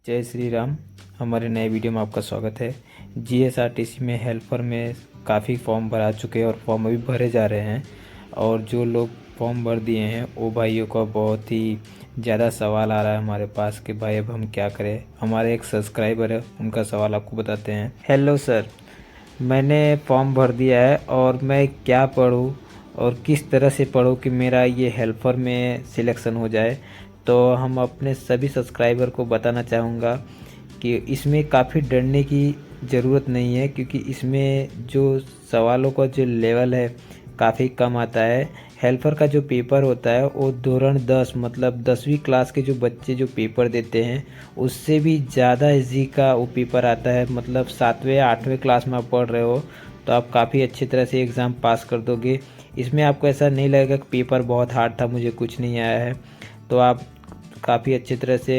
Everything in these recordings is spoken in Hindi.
जय श्री राम। हमारे नए वीडियो में आपका स्वागत है। जीएसआरटीसी में हेल्पर में काफ़ी फॉर्म भरा चुके हैं और फॉर्म अभी भरे जा रहे हैं। और जो लोग फॉर्म भर दिए हैं वो भाइयों का बहुत ही ज़्यादा सवाल आ रहा है हमारे पास कि भाई अब हम क्या करें। हमारे एक सब्सक्राइबर है, उनका सवाल आपको बताते हैं। हेलो सर, मैंने फॉर्म भर दिया है और मैं क्या पढूं और किस तरह से पढूं कि मेरा ये हेल्पर में सिलेक्शन हो जाए। तो हम अपने सभी सब्सक्राइबर को बताना चाहूँगा कि इसमें काफ़ी डरने की ज़रूरत नहीं है, क्योंकि इसमें जो सवालों का जो लेवल है काफ़ी कम आता है। हेल्पर का जो पेपर होता है वो धोरण 10 मतलब 10वीं क्लास के जो बच्चे जो पेपर देते हैं उससे भी ज़्यादा इजी का वो पेपर आता है। मतलब 7वें या 8वें क्लास में आप पढ़ रहे हो तो आप काफ़ी अच्छी तरह से एग्ज़ाम पास कर दोगे। इसमें आपको ऐसा नहीं लगेगा कि पेपर बहुत हार्ड था, मुझे कुछ नहीं आया है। तो आप काफ़ी अच्छी तरह से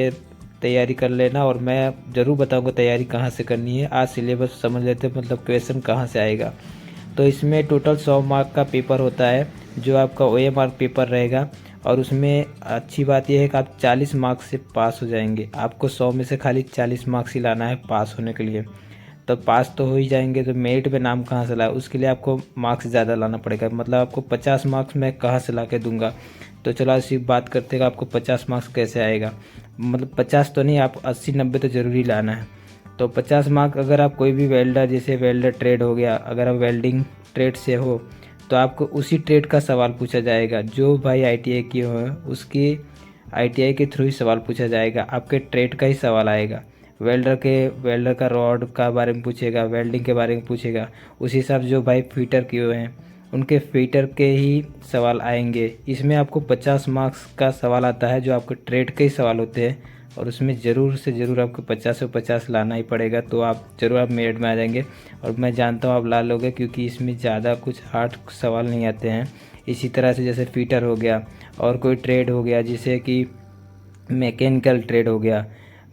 तैयारी कर लेना और मैं ज़रूर बताऊंगा तैयारी कहाँ से करनी है। आज सिलेबस समझ लेते हैं, मतलब क्वेश्चन कहाँ से आएगा। तो इसमें टोटल 100 मार्क का पेपर होता है जो आपका ओएमआर पेपर रहेगा। और उसमें अच्छी बात यह है कि आप 40 मार्क्स से पास हो जाएंगे। आपको 100 में से खाली 40 मार्क्स ही लाना है पास होने के लिए। तो पास तो हो ही जाएंगे, तो मेरिट पे नाम कहाँ से लाए, उसके लिए आपको मार्क्स ज़्यादा लाना पड़ेगा। मतलब आपको 50 मार्क्स मैं कहाँ से ला के दूंगा। तो चलो ऐसी बात करते हैं कि आपको 50 मार्क्स कैसे आएगा। मतलब 50 तो नहीं, आप 80-90 तो ज़रूरी लाना है। तो 50 मार्क अगर आप कोई भी वेल्डर, जैसे वेल्डर ट्रेड हो गया, अगर आप वेल्डिंग ट्रेड से हो तो आपको उसी ट्रेड का सवाल पूछा जाएगा। जो भाई आईटीआई किए हुए हैं उसके आईटीआई के थ्रू ही सवाल पूछा जाएगा, आपके ट्रेड का ही सवाल आएगा। वेल्डर का रॉड का बारे में पूछेगा, वेल्डिंग के बारे में पूछेगा। उसी हिसाब से जो भाई फीटर किए हुए हैं उनके फीटर के ही सवाल आएंगे। इसमें आपको 50 मार्क्स का सवाल आता है जो आपके ट्रेड के ही सवाल होते हैं। और उसमें ज़रूर से ज़रूर आपको 50 से 50 लाना ही पड़ेगा, तो आप ज़रूर आप मेरिट में आ जाएंगे। और मैं जानता हूँ आप ला लोगे, क्योंकि इसमें ज़्यादा कुछ हार्ड सवाल नहीं आते हैं। इसी तरह से जैसे फीटर हो गया और कोई ट्रेड हो गया, जैसे कि मैकेनिकल ट्रेड हो गया।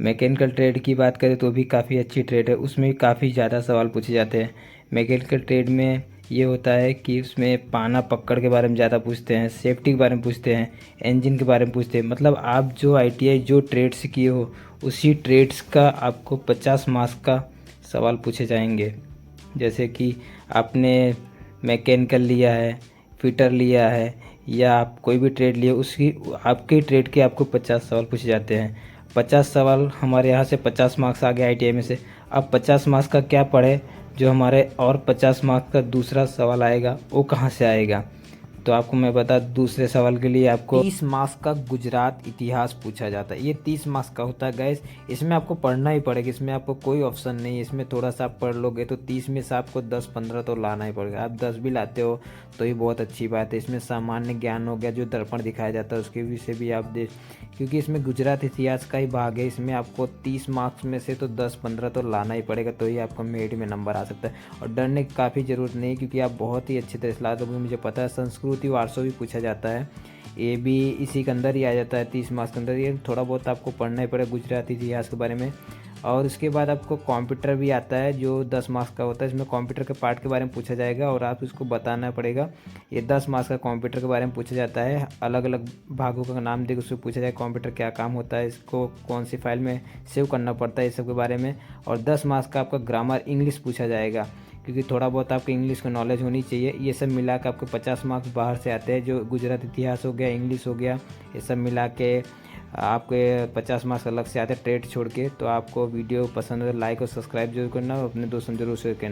मैकेनिकल ट्रेड की बात करें तो भी काफ़ी अच्छी ट्रेड है, उसमें भी काफ़ी ज़्यादा सवाल पूछे जाते हैं। मैकेनिकल ट्रेड में ये होता है कि उसमें पाना पकड़ के बारे में ज़्यादा पूछते हैं, सेफ्टी के बारे में पूछते हैं, इंजन के बारे में पूछते हैं। मतलब आप जो आईटीआई जो ट्रेड्स किए हो उसी ट्रेड्स का आपको 50 मार्क्स का सवाल पूछे जाएंगे। जैसे कि आपने मैकेनिकल लिया है, फिटर लिया है, या आप कोई भी ट्रेड लिए उसकी आपके ट्रेड के आपको 50 सवाल पूछे जाते हैं। 50 सवाल हमारे यहाँ से 50 मार्क्स आ गए आईटीआई में से। अब 50 मार्क्स का क्या पढ़े, जो हमारे और 50 मार्क्स का दूसरा सवाल आएगा वो कहाँ से आएगा। तो आपको मैं बता, दूसरे सवाल के लिए आपको 30 मार्क्स का गुजरात इतिहास पूछा जाता है। ये 30 मार्क्स का होता है गैस। इसमें आपको पढ़ना ही पड़ेगा, इसमें आपको कोई ऑप्शन नहीं है। इसमें थोड़ा सा आप पढ़ लोगे तो 30 में से आपको 10-15 तो लाना ही पड़ेगा। आप 10 भी लाते हो तो ये बहुत अच्छी बात है। इसमें सामान्य ज्ञान हो गया, जो दर्पण दिखाया जाता है उसके विषय भी आप देख, क्योंकि इसमें गुजरात इतिहास का ही भाग है। इसमें आपको 30 मार्क्स में से तो 10-15 तो लाना ही पड़ेगा, तो ही आपको मेरिट में नंबर आ सकता है। और डरने की काफ़ी ज़रूरत नहीं, क्योंकि आप बहुत ही अच्छी तरह से ला दोगे। मुझे पता है संस्कृति वारसो भी पूछा जाता है, ये भी इसी के अंदर ही आ जाता है 30 मार्क्स के अंदर। ये थोड़ा बहुत आपको पढ़ना ही पड़ेगा गुजराती इतिहास के बारे में। और उसके बाद आपको कंप्यूटर भी आता है जो 10 मार्क्स का होता है। इसमें कंप्यूटर के पार्ट के बारे में पूछा जाएगा और आप इसको बताना पड़ेगा। ये 10 मार्क्स का कंप्यूटर के बारे में पूछा जाता है। अलग अलग भागों का नाम देकर उसको पूछा जाए कंप्यूटर क्या काम होता है, इसको कौन सी फाइल में सेव करना पड़ता है, इस सब के बारे में। और 10 मार्क्स का आपका ग्रामर इंग्लिश पूछा जाएगा, क्योंकि थोड़ा बहुत आपको इंग्लिश का नॉलेज होनी चाहिए। ये सब मिला के आपको 50 मार्क्स बाहर से आते हैं, जो गुजरात इतिहास हो गया, इंग्लिश हो गया, ये सब मिला के आपके 50 मार्क्स अलग से आते हैं ट्रेड छोड़ के। तो आपको वीडियो पसंद है लाइक और सब्सक्राइब जरूर करना और अपने दोस्तों जरूर शेयर करना।